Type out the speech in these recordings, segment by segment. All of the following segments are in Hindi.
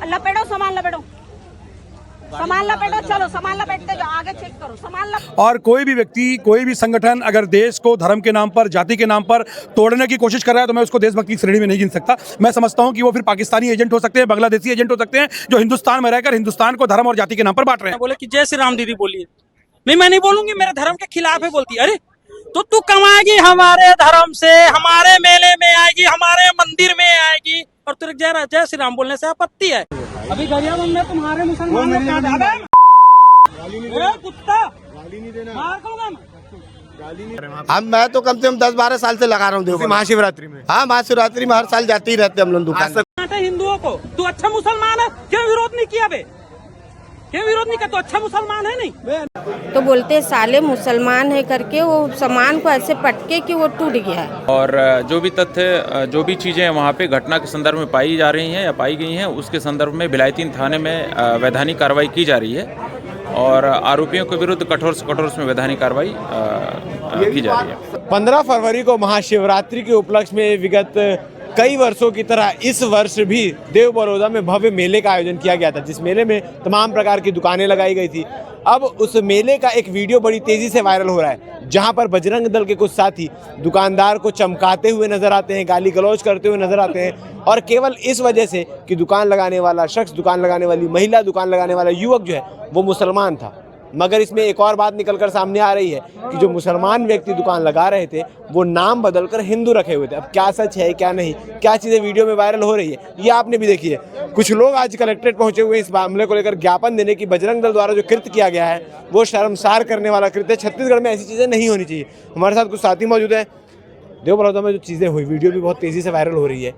लपेटो सामान लपेटो चलो सामान लपेटते जाओ, आगे चेक करो सामान और कोई भी व्यक्ति, कोई भी संगठन अगर देश को धर्म के नाम पर, जाति के नाम पर तोड़ने की कोशिश कर रहा है तो मैं उसको देशभक्ति की श्रेणी में नहीं गिन सकता। मैं समझता हूं कि वो फिर पाकिस्तानी एजेंट हो सकते हैं, बांग्लादेशी एजेंट हो सकते हैं, जो हिंदुस्तान में रहकर हिंदुस्तान को धर्म और जाति के नाम पर बांट रहे हैं। बोले कि जय श्री राम दीदी बोलिए, नहीं मैं नहीं बोलूंगी, मेरे धर्म के खिलाफ है बोलती। अरे तो तू कमाएगी हमारे धर्म से, हमारे मेले में आएगी, हमारे मंदिर में आएगी, और तुझे जय श्री राम बोलने से आपत्ति है? अभी गरियाबंद में तुम्हारे मुसलमान लोग कहाँ जा रहे हैं? कुत्ता गाली नहीं देना, मार दूंगा मैं। मैं तो कम से कम 10-12 साल से लगा रहा हूँ महाशिवरात्रि में। हाँ, महाशिवरात्रि में हर साल जाते ही रहते हम लोग दुकान। हिंदुओं को तू अच्छा मुसलमान है, क्यों विरोध नहीं किया बे? क्यों विरोध नहीं किया? तो अच्छा मुसलमान है नहीं? तो बोलते साले मुसलमान है करके वो सामान को ऐसे पटके कि वो टूट गया है। और जो भी तथ्य, जो भी चीज़ें वहाँ पे घटना के संदर्भ में पाई जा रही हैं या पाई गई हैं, उसके संदर्भ में भिलाई थाने में वैधानिक कार्रवाई की जा रही है और आरोपियों के विरुद्ध कठोर से कठोर उसमें वैधानिक कार्रवाई की जा रही है। 15 फरवरी को महाशिवरात्रि के उपलक्ष्य में विगत कई वर्षों की तरह इस वर्ष भी देव बड़ौदा में भव्य मेले का आयोजन किया गया था, जिस मेले में तमाम प्रकार की दुकानें लगाई गई थी। अब उस मेले का एक वीडियो बड़ी तेजी से वायरल हो रहा है, जहां पर बजरंग दल के कुछ साथी दुकानदार को चमकाते हुए नजर आते हैं, गाली गलौज करते हुए नजर आते हैं, और केवल इस वजह से कि दुकान लगाने वाला शख्स, दुकान लगाने वाली महिला, दुकान लगाने वाला युवक जो है वो मुसलमान था। मगर इसमें एक और बात निकलकर सामने आ रही है कि जो मुसलमान व्यक्ति दुकान लगा रहे थे वो नाम बदलकर हिंदू रखे हुए थे। अब क्या सच है क्या नहीं, क्या चीज़ें वीडियो में वायरल हो रही है, ये आपने भी देखी है। कुछ लोग आज कलेक्ट्रेट पहुंचे हुए इस मामले को लेकर ज्ञापन देने की बजरंग दल द्वारा जो कृत्य किया गया है वो शर्मसार करने वाला कृत्य है। छत्तीसगढ़ में ऐसी चीज़ें नहीं होनी चाहिए। हमारे साथ कुछ साथी मौजूद हैं। देव बड़ौदा में जो चीज़ें हुई, वीडियो भी बहुत तेज़ी से वायरल हो रही है।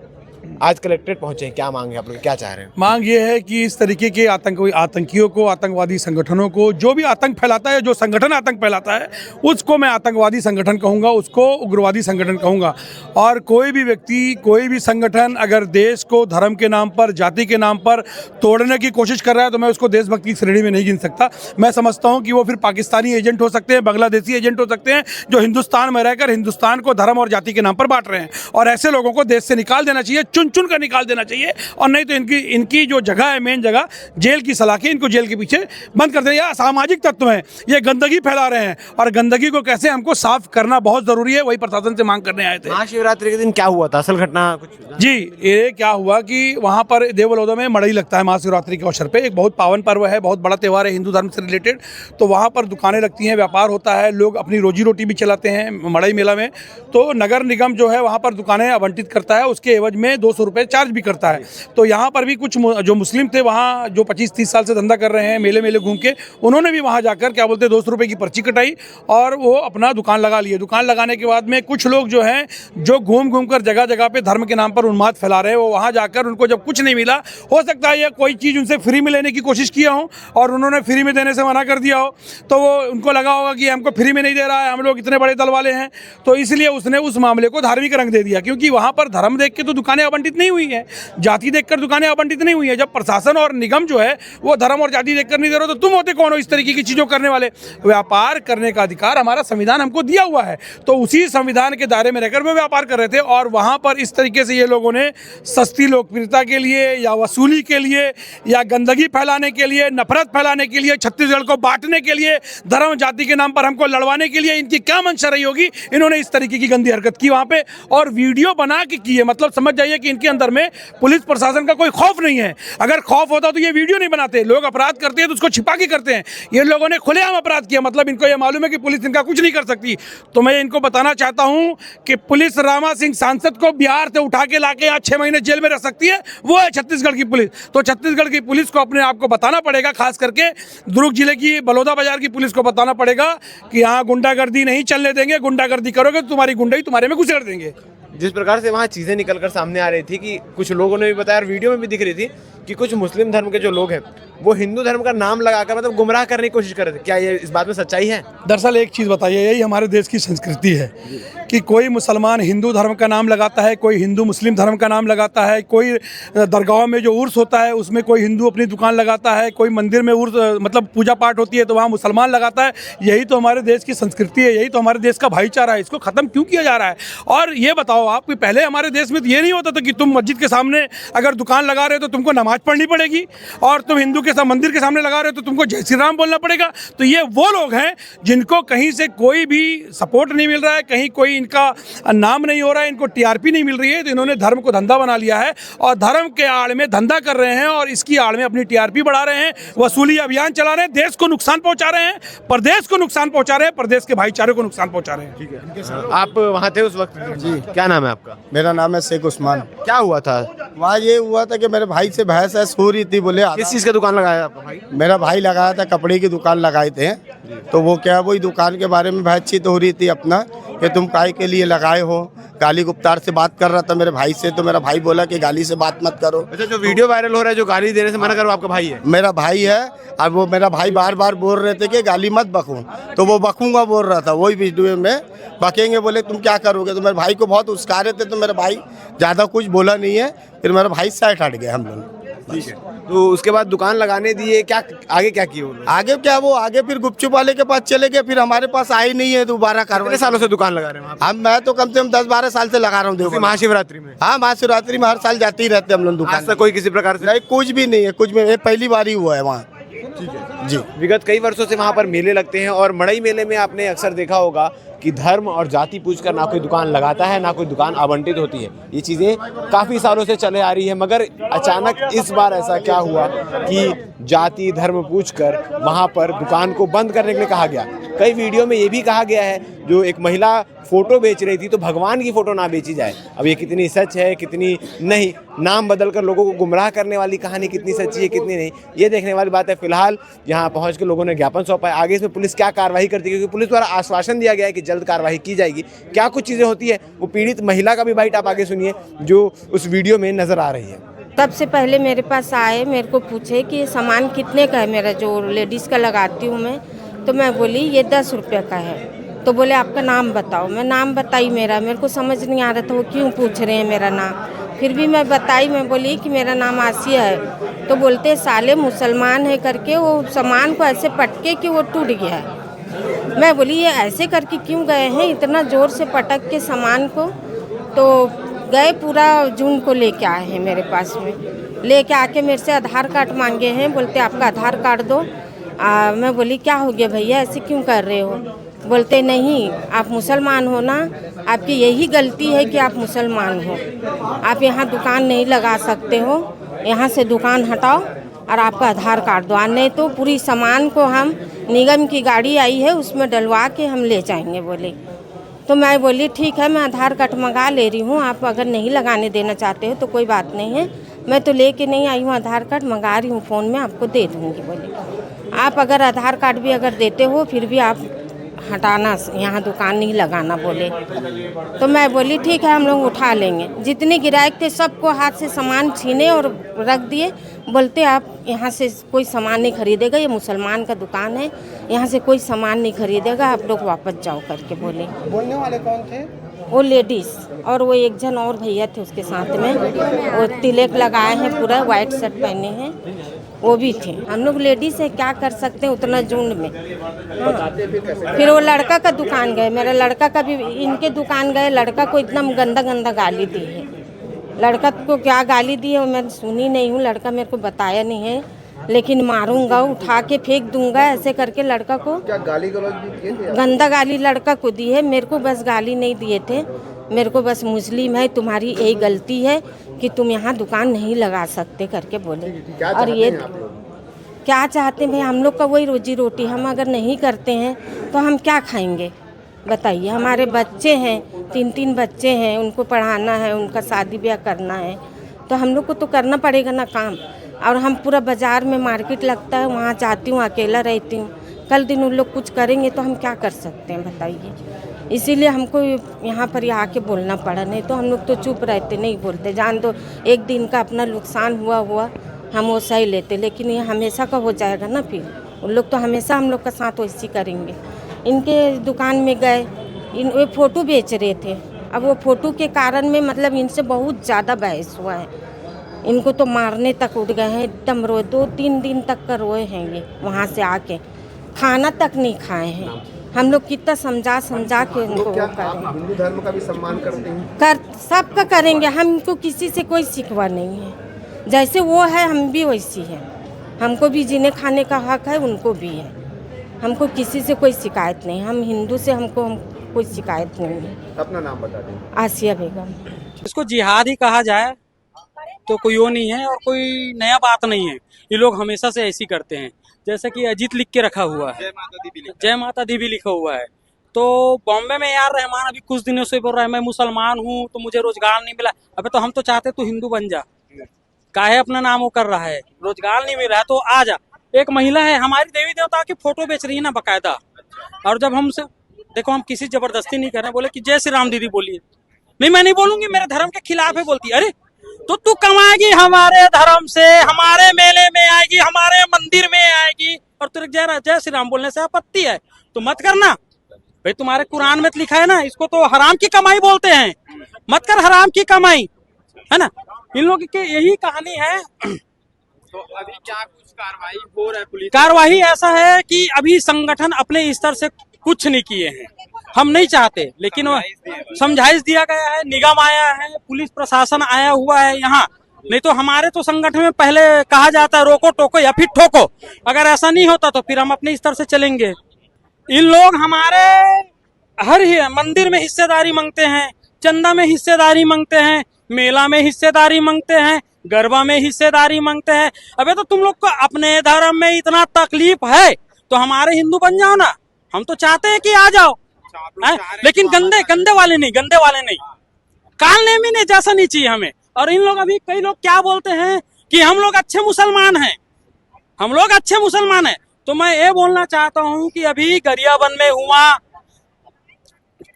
आज कलेक्ट्रेट पहुंचे, क्या मांग है आप लोग, क्या चाह रहे हैं? मांग ये है कि इस तरीके के आतंकियों को, आतंकवादी संगठनों को, जो भी आतंक फैलाता है, जो संगठन आतंक फैलाता है, उसको मैं आतंकवादी संगठन कहूँगा, उसको उग्रवादी संगठन कहूँगा। और कोई भी व्यक्ति, कोई भी संगठन अगर देश को धर्म के नाम पर, जाति के नाम पर तोड़ने की कोशिश कर रहा है तो मैं उसको देशभक्ति की श्रेणी में नहीं गिन सकता। मैं समझता हूँ कि वो फिर पाकिस्तानी एजेंट हो सकते हैं, बांग्लादेशी एजेंट हो सकते हैं, जो हिंदुस्तान में रहकर हिंदुस्तान को धर्म और जाति के नाम पर बांट रहे हैं। और ऐसे लोगों को देश से निकाल देना चाहिए, चुन चुन कर निकाल देना चाहिए, और नहीं तो इनकी जो जगह है, मेन जगह जेल की सलाखें, इनको जेल के पीछे बंद कर दें। यह असामाजिक तत्व हैं, ये गंदगी फैला रहे हैं, और गंदगी को कैसे हमको साफ करना बहुत जरूरी है, वही प्रशासन से मांग करने आए थे। महाशिवरात्रि के दिन क्या हुआ था, असल घटना कुछ? जी, ये क्या हुआ कि वहाँ पर देव बड़ौदा में मड़ई लगता है महाशिवरात्रि के अवसर पे। एक बहुत पावन पर्व है, बहुत बड़ा त्यौहार है हिंदू धर्म से रिलेटेड। तो वहाँ पर दुकानें लगती हैं, व्यापार होता है, लोग अपनी रोजी रोटी भी चलाते हैं मड़ई मेला में। तो नगर निगम जो है वहाँ पर दुकानें आवंटित करता है, उसके एवज में 200 रुपये चार्ज भी करता है। तो यहाँ पर भी कुछ जो मुस्लिम थे वहाँ, जो 25-30 साल से धंधा कर रहे हैं मेले मेले घूम के, उन्होंने भी वहाँ जाकर क्या बोलते 200 रुपये की पर्ची कटाई और वो अपना दुकान लगा लिए। दुकान लगाने के बाद में कुछ लोग जो हैं, जो घूम घूम कर जगह जगह पे धर्म के नाम पर उन्माद फैला रहे हैं, वो वहाँ जाकर उनको जब कुछ नहीं मिला, हो सकता है ये कोई चीज़ उनसे फ्री में लेने की कोशिश किया हो और उन्होंने फ्री में देने से मना कर दिया हो, तो वो उनको लगा होगा कि हमको फ्री में नहीं दे रहा है, हम लोग इतने बड़े दल वाले हैं, तो इसलिए उसने उस मामले को धार्मिक रंग दे दिया। क्योंकि वहाँ पर धर्म देख के तो दुकानें आवंटित नहीं हुई हैं, जाति देखकर दुकानें आवंटित नहीं हुई है। जब प्रशासन और निगम जो है वो धर्म और जाति देखकर नहीं दे रहे, तो तुम होते कौन हो इस तरीके की चीजों करने वाले? व्यापार करने का अधिकार हमारा संविधान हमको दिया हुआ है, तो उसी संविधान के दायरे में रहकर वो व्यापार कर रहे थे। और वहां पर इस तरीके से ये लोगों ने सस्ती लोकप्रियता के लिए या वसूली के लिए या गंदगी फैलाने के लिए, नफरत फैलाने के लिए, छत्तीसगढ़ को बांटने के लिए, धर्म जाति के नाम पर हमको लड़वाने के लिए इनकी क्या मंशा रही होगी, इन्होंने इस तरीके की गंदी हरकत की वहां पे और वीडियो बना के की है। मतलब समझ जाइए कि इनके अंदर में पुलिस प्रशासन का कोई खौफ नहीं है। अगर खौफ होता तो ये वीडियो नहीं बनाते। लोग अपराध करते हैं तो उसको छिपा के करते हैं, ये लोगों ने खुलेआम अपराध किया। मतलब इनको ये मालूम है कि पुलिस इनका कुछ नहीं कर सकती। तो मैं इनको बताना चाहता हूं कि पुलिस रामा सिंह सांसद को बिहार से उठा के लाके यहाँ 6 महीने जेल में रख सकती है, वो है छत्तीसगढ़ की पुलिस। तो छत्तीसगढ़ की पुलिस को अपने आप को बताना पड़ेगा, खास करके दुर्ग जिले की बलौदा बाजार की पुलिस को बताना पड़ेगा कि यहाँ गुंडागर्दी नहीं चलने देंगे, गुंडागर्दी करोगे तो तुम्हारी गुंडाई तुम्हारे में घुसेड़ देंगे। जिस प्रकार से वहाँ चीज़ें निकलकर सामने आ रही थी कि कुछ लोगों ने भी बताया और वीडियो में भी दिख रही थी कि कुछ मुस्लिम धर्म के जो लोग हैं वो हिंदू धर्म का नाम लगाकर मतलब गुमराह करने की कोशिश कर रहे थे। क्या ये इस बात में सच्चाई है? दरअसल एक चीज़ बताइए, यही हमारे देश की संस्कृति है कि कोई मुसलमान हिंदू धर्म का नाम लगाता है, कोई हिंदू मुस्लिम धर्म का नाम लगाता है, कोई दरगाहों में जो उर्स होता है उसमें कोई हिंदू अपनी दुकान लगाता है, कोई मंदिर में उर्स मतलब पूजा पाठ होती है तो वहाँ मुसलमान लगाता है। यही तो हमारे देश की संस्कृति है, यही तो हमारे देश का भाईचारा है। इसको ख़त्म क्यों किया जा रहा है? और ये बताओ, बताओ आप कि पहले हमारे देश में तो ये नहीं होता था कि तुम मस्जिद के सामने अगर दुकान लगा रहे हो तो तुमको नमाज पढ़नी पड़ेगी, और तुम हिंदू के मंदिर के सामने लगा रहे हो तो तुमको जय श्री राम बोलना पड़ेगा। तो ये वो लोग हैं जिनको कहीं से कोई भी सपोर्ट नहीं मिल रहा है, कहीं कोई इनका नाम नहीं हो रहा है, इनको टीआरपी नहीं मिल रही है, तो इन्होंने धर्म को धंधा बना लिया है और धर्म के आड़ में धंधा कर रहे हैं और इसकी आड़ में अपनी टीआरपी बढ़ा रहे हैं, वसूली अभियान चला रहे हैं, देश को नुकसान पहुंचा रहे हैं, प्रदेश को नुकसान पहुंचा रहे हैं, प्रदेश के भाईचारे को नुकसान पहुंचा रहे हैं। ठीक है, आप वहाँ थे उस वक्त? जी। क्या नाम है आपका? मेरा नाम है शेख उस्मान। क्या हुआ था वहाँ? ये हुआ था कि मेरे भाई से बहस हो रही थी। बोले किस चीज़ का दुकान लगाया आपका भाई? मेरा भाई लगाया था, कपड़े की दुकान लगाए थे, तो वो क्या वही दुकान के बारे में बातचीत हो रही थी अपना कि तुम काय के लिए लगाए हो। गाली गुप्तार से बात कर रहा था मेरे भाई से, तो मेरा भाई बोला कि गाली से बात मत करो। अच्छा, जो वीडियो वायरल हो रहा है जो गाली देने से मना करो, आपका भाई है? मेरा भाई है। अब वो मेरा भाई बार बार बोल रहे थे कि गाली मत बकूं, तो वो बकूंगा बोल रहा था, वही वीडियो में बकेंगे। बोले तुम क्या करोगे, तो मेरे भाई को बहुत उस्का रहे थे, तो मेरा भाई ज़्यादा कुछ बोला नहीं है। फिर मेरा भाई साइड हट गया हम लोग। ठीक है, तो उसके बाद दुकान लगाने दिए, क्या आगे क्या किए? आगे क्या, वो आगे फिर गुपचुप वाले के पास चले गए, फिर हमारे पास आए नहीं है दोबारा कितने कार्रवाई। सालों से दुकान लगा रहे हैं आप? मैं तो कम से कम 10-12 साल से लगा रहा हूँ देवघर। महाशिवरात्रि में? हाँ, महाशिवरात्रि में हर साल जाते ही रहते हम लोग दुकान। आज तक कोई किसी प्रकार से? नहीं, कुछ भी नहीं है, कुछ भी। ये पहली बार ही हुआ है वहाँ। ठीक है जी। विगत कई वर्षों से वहाँ पर मेले लगते हैं और मड़ई मेले में आपने अक्सर देखा होगा कि धर्म और जाति पूछकर ना कोई दुकान लगाता है, ना कोई दुकान आवंटित होती है। ये चीज़ें काफ़ी सालों से चले आ रही है, मगर अचानक इस बार ऐसा क्या हुआ कि जाति धर्म पूछकर वहाँ पर दुकान को बंद करने के लिए कहा गया। कई वीडियो में ये भी कहा गया है, जो एक महिला फ़ोटो बेच रही थी तो भगवान की फ़ोटो ना बेची जाए। अब ये कितनी सच है कितनी नहीं, नाम बदलकर लोगों को गुमराह करने वाली कहानी कितनी सच्ची है कितनी नहीं, ये देखने वाली बात है। फिलहाल यहाँ पहुँच के लोगों ने ज्ञापन सौंपा है। आगे इसमें पुलिस क्या कार्रवाई करती है, क्योंकि पुलिस द्वारा आश्वासन दिया गया है कि जल्द कार्रवाई की जाएगी। क्या कुछ चीज़ें होती है, वो पीड़ित महिला का भी बाइट आप आगे सुनिए जो उस वीडियो में नज़र आ रही है। तब से पहले मेरे पास आए, मेरे को पूछे कि ये सामान कितने का है, मेरा जो लेडीज़ का लगाती हूँ मैं, तो मैं बोली ये 10 रुपये का है। तो बोले आपका नाम बताओ। मैं नाम बताई मेरे को समझ नहीं आ रहा था वो क्यों पूछ रहे हैं मेरा नाम। फिर भी मैं बताई, मैं बोली कि मेरा नाम आसिया है। तो बोलते साले मुसलमान है करके वो सामान को ऐसे पटके कि वो टूट गया है। मैं बोली ये ऐसे करके क्यों गए हैं, इतना ज़ोर से पटक के सामान को। तो गए पूरा जून को लेके आए हैं मेरे पास में, लेके आके मेरे से आधार कार्ड मांगे हैं। बोलते आपका आधार कार्ड दो। मैं बोली क्या हो गया भैया, ऐसे क्यों कर रहे हो। बोलते नहीं आप मुसलमान हो ना, आपकी यही गलती है कि आप मुसलमान हो, आप यहाँ दुकान नहीं लगा सकते हो, यहाँ से दुकान हटाओ और आपका आधार कार्ड दो, नहीं तो पूरी सामान को हम निगम की गाड़ी आई है उसमें डलवा के हम ले जाएंगे बोले। तो मैं बोली ठीक है, मैं आधार कार्ड मंगा ले रही हूँ, आप अगर नहीं लगाने देना चाहते हो तो कोई बात नहीं है, मैं तो लेके नहीं आई हूँ, आधार कार्ड मंगा रही हूँ, फ़ोन में आपको दे दूँगी बोले। आप अगर आधार कार्ड भी अगर देते हो फिर भी आप हटाना, यहाँ दुकान नहीं लगाना बोले। तो मैं बोली ठीक है हम लोग उठा लेंगे। जितने ग्राहक थे सबको हाथ से सामान छीने और रख दिए। बोलते आप यहाँ से कोई सामान नहीं खरीदेगा, ये मुसलमान का दुकान है, यहाँ से कोई सामान नहीं खरीदेगा, आप लोग वापस जाओ करके बोले। बोलने वाले कौन थे? वो लेडीज़ और वो एक जन और भैया थे उसके साथ में, वो तिलक लगाए हैं, पूरा वाइट शर्ट पहने हैं, वो भी थे। हम लोग लेडीज़ है, क्या कर सकते हैं उतना झुंड में। हाँ। फिर वो लड़का का दुकान गए, मेरा लड़का का भी इनके दुकान गए, लड़का को इतना गंदा गंदा गाली दी है। लड़का को क्या गाली दी है वो मैं सुनी नहीं हूँ, लड़का मेरे को बताया नहीं है, लेकिन मारूंगा, उठा के फेंक दूंगा ऐसे करके लड़का को। क्या गाली गलौज भी किए थे? गंदा गाली लड़का को दी है, मेरे को बस गाली नहीं दिए थे। मेरे को बस मुस्लिम है, तुम्हारी यही गलती है कि तुम यहाँ दुकान नहीं लगा सकते करके बोले। और ये क्या चाहते हैं भाई, हम लोग का वही रोजी रोटी, हम अगर नहीं करते हैं तो हम क्या खाएंगे बताइए। हमारे बच्चे हैं, 3-3 बच्चे हैं, उनको पढ़ाना है, उनका शादी ब्याह करना है, तो हम लोग को तो करना पड़ेगा ना काम। और हम पूरा बाज़ार में मार्केट लगता है, वहाँ जाती हूँ, अकेला रहती हूँ, कल दिन उन लोग कुछ करेंगे तो हम क्या कर सकते हैं बताइए। इसीलिए हमको यहाँ पर आके बोलना पड़ा, नहीं तो हम लोग तो चुप रहते, नहीं बोलते, जान दो एक दिन का अपना नुकसान हुआ हम वो सही लेते, लेकिन ये हमेशा का हो जाएगा ना। फिर उन लोग तो हमेशा हम लोग का साथ वैसी करेंगे। इनके दुकान में गए, वो फ़ोटो बेच रहे थे, अब वो फ़ोटो के कारण में मतलब इनसे बहुत ज़्यादा बहस हुआ है। इनको तो मारने तक उठ गए हैं, एकदम रोए, 2-3 दिन तक का रोए हैं ये। वहाँ से आके खाना तक नहीं खाए हैं। हम लोग कितना समझा समझा के उनको वो करें। हिंदू धर्म का भी सम्मान करते हैं? कर सबका करेंगे, हमको किसी से कोई शिकवा नहीं है। जैसे वो है हम भी वैसी है, हमको भी जीने खाने का हक है, उनको भी है। हमको किसी से कोई शिकायत नहीं, हम हिंदू से हमको कोई शिकायत नहीं है। अपना नाम बता दें। आसिया बेगम। इसको जिहाद ही कहा जाए तो कोई वो नहीं है और कोई नया बात नहीं है। ये लोग हमेशा से ऐसी करते हैं। जैसे कि अजीत लिख के रखा हुआ है, जय माता दी भी लिखा हुआ है। तो बॉम्बे में यार रहमान अभी कुछ दिनों से बोल रहा है मैं मुसलमान हूँ तो मुझे रोजगार नहीं मिला। अबे तो हम तो चाहते तू हिंदू बन जा, काहे अपना नाम वो कर रहा है, रोजगार नहीं मिल रहा है तो आ जा। एक महिला है हमारी देवी देवता की फोटो बेच रही है ना बकायदा, और जब हमसे देखो हम किसी जबरदस्ती नहीं कर रहे, बोले कि जय श्री राम दीदी बोलिए, नहीं मैं नहीं बोलूंगी, मेरे धर्म के खिलाफ है बोलती। अरे तो तू कमाएगी हमारे धर्म से, हमारे मेले में आएगी, हमारे मंदिर में आएगी, और तुझे जय श्री राम बोलने से आपत्ति है तो मत करना भाई। तुम्हारे कुरान में लिखा है ना, इसको तो हराम की कमाई बोलते हैं, मत कर हराम की कमाई, है ना। इन लोगों की यही कहानी है। तो अभी क्या कुछ कार्रवाई हो रहा है पुलिस? कार्रवाई ऐसा है कि अभी संगठन अपने स्तर से कुछ नहीं किए हैं, हम नहीं चाहते, लेकिन समझाइश दिया गया है, निगम आया है, पुलिस प्रशासन आया हुआ है यहाँ। नहीं तो हमारे तो संगठन में पहले कहा जाता है रोको टोको या फिर ठोको, अगर ऐसा नहीं होता तो फिर हम अपने स्तर से चलेंगे। इन लोग हमारे हर मंदिर में हिस्सेदारी मांगते हैं, चंदा में हिस्सेदारी मांगते हैं, मेला में हिस्सेदारी मांगते हैं, गरबा में हिस्सेदारी मांगते हैं। अबे तो तुम लोग को अपने धर्म में इतना तकलीफ है तो हमारे हिंदू बन जाओ ना, हम तो चाहते हैं कि आ जाओ, लेकिन गंदे वाले नहीं, काल नेमी नहीं, जैसा नहीं चाहिए हमें। और इन लोग अभी कई लोग क्या बोलते हैं कि हम लोग अच्छे मुसलमान हैं, हम लोग अच्छे मुसलमान हैं। तो मैं ये बोलना चाहता हूँ कि अभी गरियाबंद में हुआ,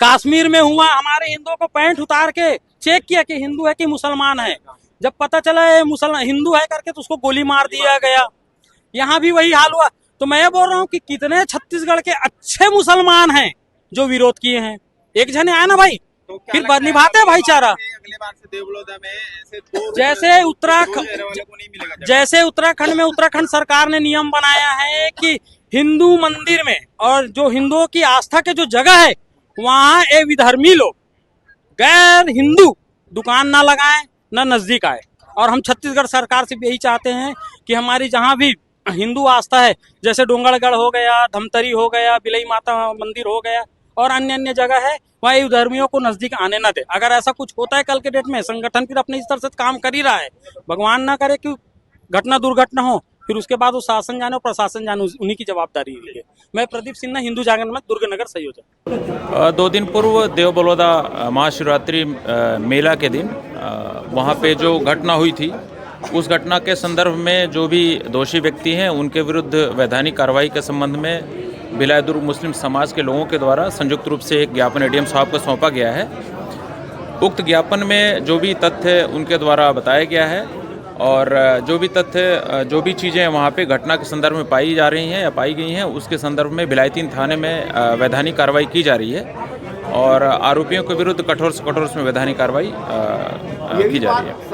कश्मीर में हुआ, हमारे हिंदुओं को पैंट उतार के चेक किया कि हिंदू है कि मुसलमान है। जब पता चला ये मुसलमान हिंदू है करके तो उसको गोली मार दिया गया। यहाँ भी वही हाल हुआ। तो मैं ये बोल रहा हूँ कि कितने छत्तीसगढ़ के अच्छे मुसलमान हैं जो विरोध किए हैं। एक जने आया ना भाई, तो फिर निभाते भाईचारा। अगले बार से देवबलौदा में ऐसे जैसे उत्तराखंड में उत्तराखंड सरकार ने नियम बनाया है कि हिंदू मंदिर में और जो हिंदुओं की आस्था के जो जगह है वहाँ एक विधर्मी लोग गैर हिंदू दुकान ना लगाएं ना नजदीक आए। और हम छत्तीसगढ़ सरकार से भी यही चाहते हैं कि हमारी जहाँ भी हिंदू आस्था है, जैसे डोंगरगढ़ हो गया, धमतरी हो गया, बिलई माता मंदिर हो गया और अन्य जगह है, वहाँ धर्मियों को नजदीक आने ना दे। अगर ऐसा कुछ होता है कल के डेट में, संगठन फिर अपने स्तर से काम कर ही रहा है, भगवान ना करे कि घटना दुर्घटना हो, फिर उसके बाद वो शासन जाने और प्रशासन जाने, उन्हीं की जवाबदारी है। मैं प्रदीप सिन्हा, हिंदू जागरण में दुर्गनगर संयोजक। 2 दिन पूर्व देवबलौदा महाशिवरात्रि मेला के दिन वहाँ पे जो घटना हुई थी, उस घटना के संदर्भ में जो भी दोषी व्यक्ति हैं उनके विरुद्ध वैधानिक कार्रवाई के संबंध में भिलाई दुर्ग मुस्लिम समाज के लोगों के द्वारा संयुक्त रूप से एक ज्ञापन एडीएम साहब को सौंपा गया है। उक्त ज्ञापन में जो भी तथ्य उनके द्वारा बताया गया है और जो भी तथ्य जो भी चीज़ें वहाँ पे घटना के संदर्भ में पाई जा रही हैं या पाई गई हैं, उसके संदर्भ में भिलाई 3 थाने में वैधानिक कार्रवाई की जा रही है और आरोपियों के विरुद्ध कठोर से कठोर उसमें वैधानिक कार्रवाई की जा रही है।